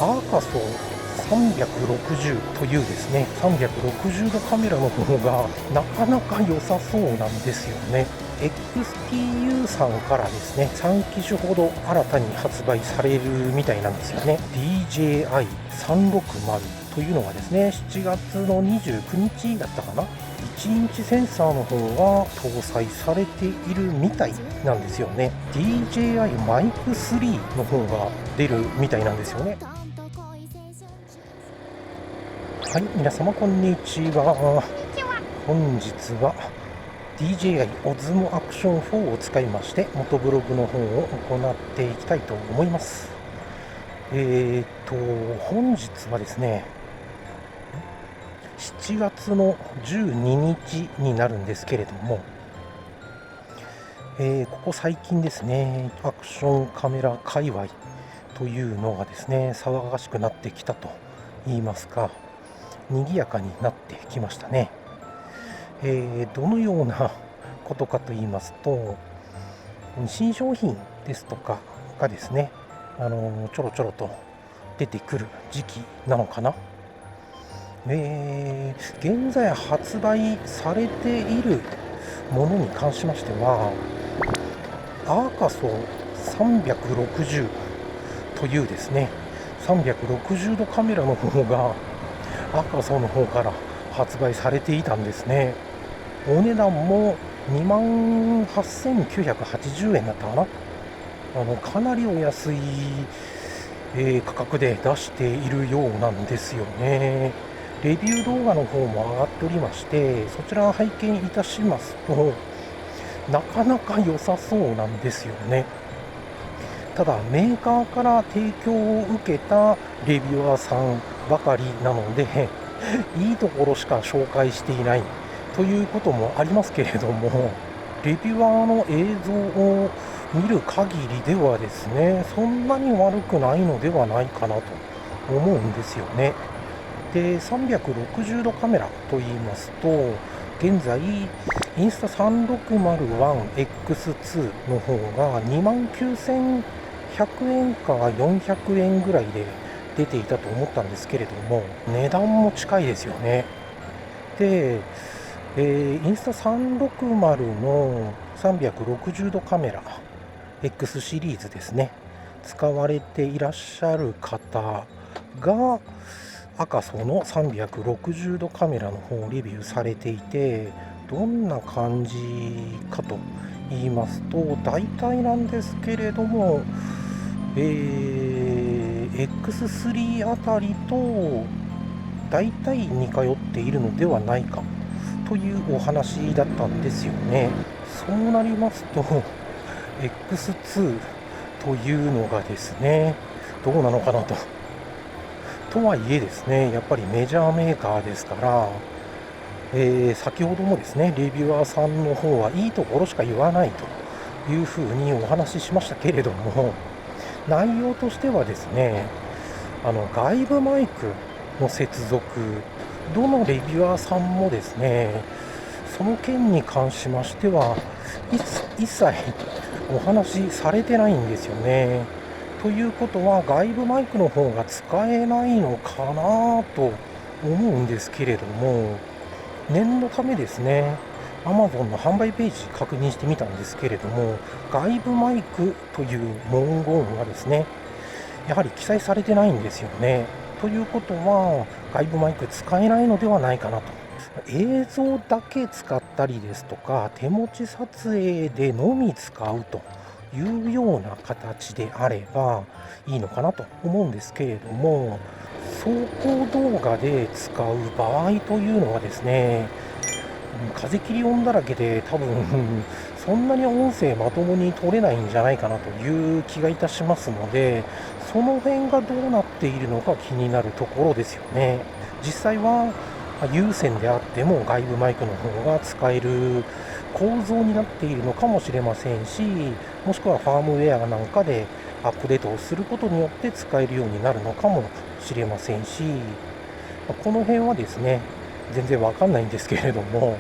アーカソ360というですね、360度カメラの方がなかなか良さそうなんですよね。XPU さんからですね、3機種ほど新たに発売されるみたいなんですよね。DJI360というのがですね、7月の29日だったかな、1インチセンサーの方が搭載されているみたいなんですよね。 DJI マイク3の方が出るみたいなんですよね。はい、皆様こんにちは。本日は DJI Osmo Action 4を使いまして元ブログの方を行っていきたいと思います。本日はですね、7月の12日になるんですけれども、ここ最近ですね、アクションカメラ界隈というのがですね、騒がしくなってきたと言いますか、賑やかになってきましたね。どのようなことかと言いますと、新商品ですとかがですね、ちょろちょろと出てくる時期なのかな。現在発売されているものに関しましては、アーカソ360というですね、360度カメラの方がアーカソの方から発売されていたんですね。お値段も28,980円だったかな。かなりお安い、価格で出しているようなんですよね。レビュー動画の方も上がっておりまして、そちらを拝見いたしますと、なかなか良さそうなんですよね。ただ、メーカーから提供を受けたレビュアーさんばかりなので、いいところしか紹介していないということもありますけれども、レビュアーの映像を見る限りではですね、そんなに悪くないのではないかなと思うんですよね。で、360度カメラと言いますと、現在、インスタ 360ONE X2 の方が29,100円か400円ぐらいで出ていたと思ったんですけれども、値段も近いですよね。で、インスタ360の360度カメラ X シリーズですね、使われていらっしゃる方がアカソの360度カメラの方をレビューされていて、どんな感じかと言いますと、大体なんですけれども、X3 あたりと大体似通っているのではないかというお話だったんですよね。そうなりますと X2 というのがですね、どうなのかなと。とはいえですね、やっぱりメジャーメーカーですから、先ほどもですね、レビュアーさんの方はいいところしか言わないというふうにお話ししましたけれども、内容としてはですね、外部マイクの接続、どのレビュアーさんもですね、その件に関しましては、一切お話しされてないんですよね。ということは、外部マイクの方が使えないのかなと思うんですけれども、念のためですね、Amazon の販売ページ確認してみたんですけれども、外部マイクという文言がですね、やはり記載されてないんですよね。ということは、外部マイク使えないのではないかなと。映像だけ使ったりですとか、手持ち撮影でのみ使うというような形であればいいのかなと思うんですけれども、走行動画で使う場合というのはですね、風切り音だらけで多分そんなに音声まともに取れないんじゃないかなという気がいたしますので、その辺がどうなっているのか気になるところですよね。実際は有線であっても外部マイクの方が使える構造になっているのかもしれませんし、もしくはファームウェアなんかでアップデートをすることによって使えるようになるのかもしれませんし、この辺はですね、全然わかんないんですけれども、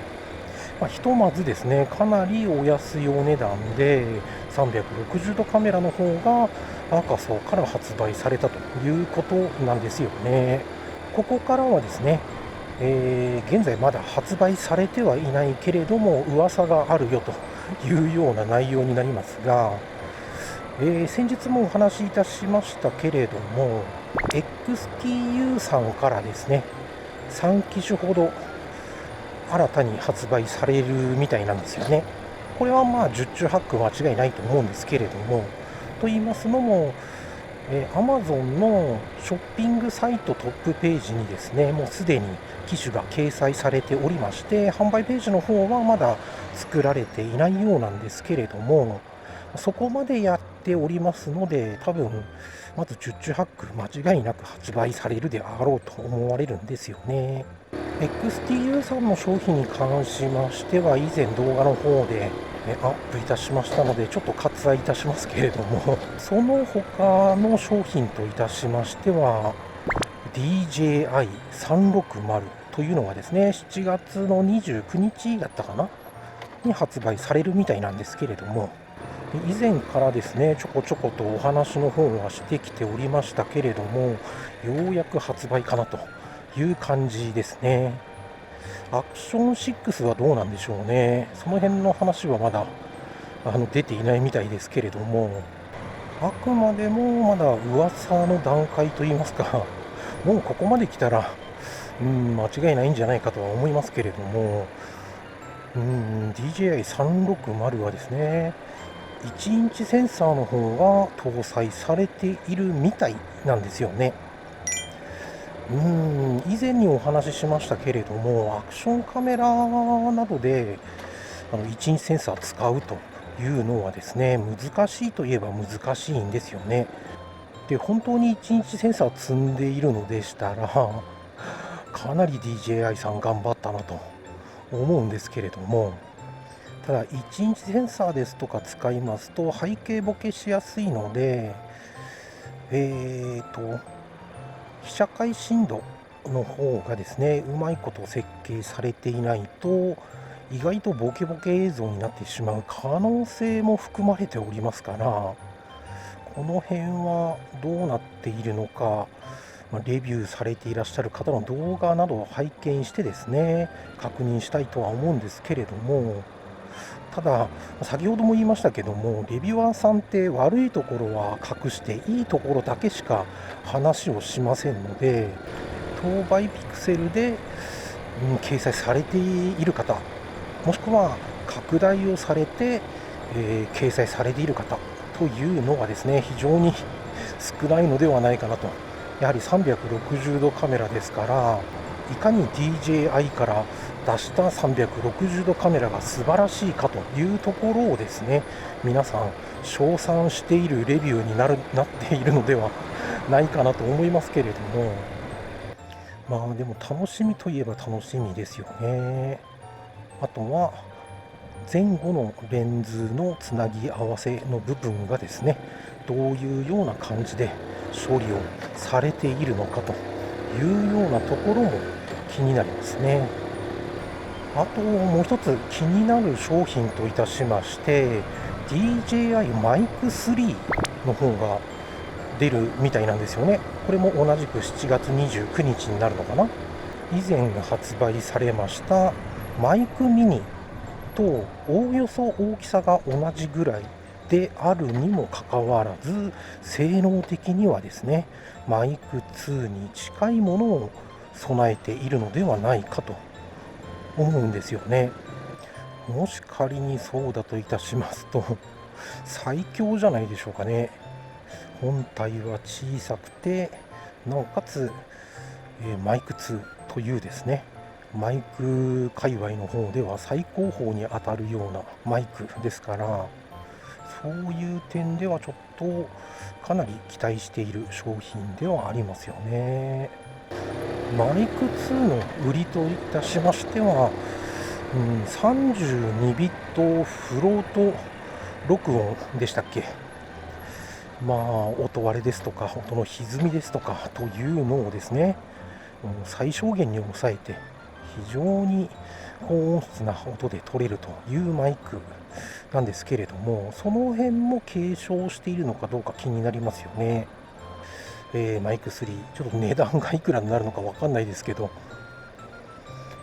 ひとまずですね、かなりお安いお値段で360度カメラの方がアーカソーから発売されたということなんですよね。ここからはですね、現在まだ発売されてはいないけれども噂があるよというような内容になりますが、先日もお話しいたしましたけれども XTU さんからですね3機種ほど新たに発売されるみたいなんですよね。これはまあ十中八九間違いないと思うんですけれども、と言いますのも、Amazon のショッピングサイトトップページにですね、もうすでに機種が掲載されておりまして、販売ページの方はまだ作られていないようなんですけれども、そこまでやっておりますので、多分まず十中八九間違いなく発売されるであろうと思われるんですよね。XTU さんの商品に関しましては、以前動画の方でアップいたしましたので、ちょっと割愛いたしますけれども、その他の商品といたしましては、DJI360 というのがですね、7月の29日だったかなに発売されるみたいなんですけれども、以前からですね、ちょこちょことお話の方はしてきておりましたけれども、ようやく発売かなという感じですね。アクション6はどうなんでしょうね。その辺の話はまだ出ていないみたいですけれども、あくまでもまだ噂の段階といいますか、もうここまで来たら、間違いないんじゃないかとは思いますけれども、DJI360 はですね、1インチセンサーの方が搭載されているみたいなんですよね。以前にお話ししましたけれども、アクションカメラなどで1インチセンサー使うというのはですね、難しいといえば難しいんですよね。で、本当に1インチセンサー積んでいるのでしたら、かなり DJI さん頑張ったなと思うんですけれども、ただ1インチセンサーですとか使いますと背景ボケしやすいので、被写界深度の方がですね、うまいこと設計されていないと、意外とボケボケ映像になってしまう可能性も含まれておりますから、この辺はどうなっているのか、レビューされていらっしゃる方の動画などを拝見してですね、確認したいとは思うんですけれども、ただ、先ほども言いましたけども、レビュアーさんって悪いところは隠して、いいところだけしか話をしませんので、当倍ピクセルで、掲載されている方、もしくは拡大をされて、掲載されている方というのがですね、非常に少ないのではないかなと。やはり360度カメラですから、いかに DJI から出した360度カメラが素晴らしいかというところをですね、皆さん称賛しているレビューになっているのではないかなと思いますけれども、まあでも楽しみといえば楽しみですよね。あとは前後のレンズのつなぎ合わせの部分がですね、どういうような感じで処理をされているのかというようなところも気になりますね。あともう一つ気になる商品といたしまして、DJI マイク3の方が出るみたいなんですよね。これも同じく7月29日になるのかな。以前発売されましたマイクミニとおおよそ大きさが同じぐらいであるにもかかわらず、性能的にはですね、マイク2に近いものを備えているのではないかと思うんですよね。もし仮にそうだといたしますと、最強じゃないでしょうかね。本体は小さくて、なおかつ、マイク2というですね、マイク界隈の方では最高峰に当たるようなマイクですから、そういう点ではちょっとかなり期待している商品ではありますよね。マイク2の売りといたしましては、32ビットフロート録音でしたっけ。音割れですとか、音の歪みですとかというのをですね、最小限に抑えて、非常に高音質な音で撮れるというマイクなんですけれども、その辺も継承しているのかどうか気になりますよね。マイク3、ちょっと値段がいくらになるのかわかんないですけど、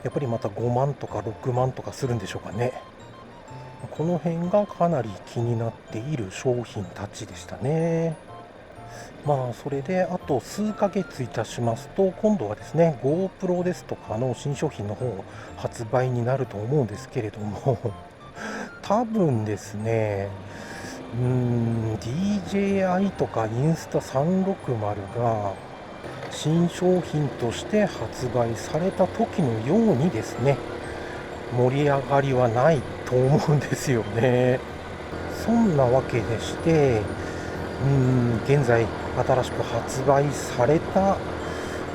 やっぱりまた5万とか6万とかするんでしょうかね。この辺がかなり気になっている商品たちでしたね。それであと数ヶ月いたしますと、今度はですね、GoPro ですとかの新商品の方発売になると思うんですけれども、多分ですね、DJI とかインスタ360が新商品として発売された時のようにですね、盛り上がりはないと思うんですよね。そんなわけでして、現在新しく発売された、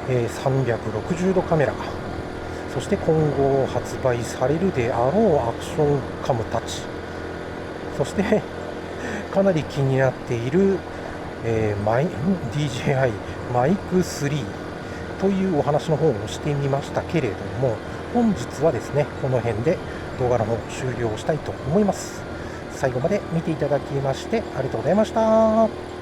360度カメラ、そして今後発売されるであろうアクションカムたち、そしてかなり気になっている、DJI マイク3というお話の方をしてみましたけれども、本日はですね、この辺で動画の方終了したいと思います。最後まで見ていただきましてありがとうございました。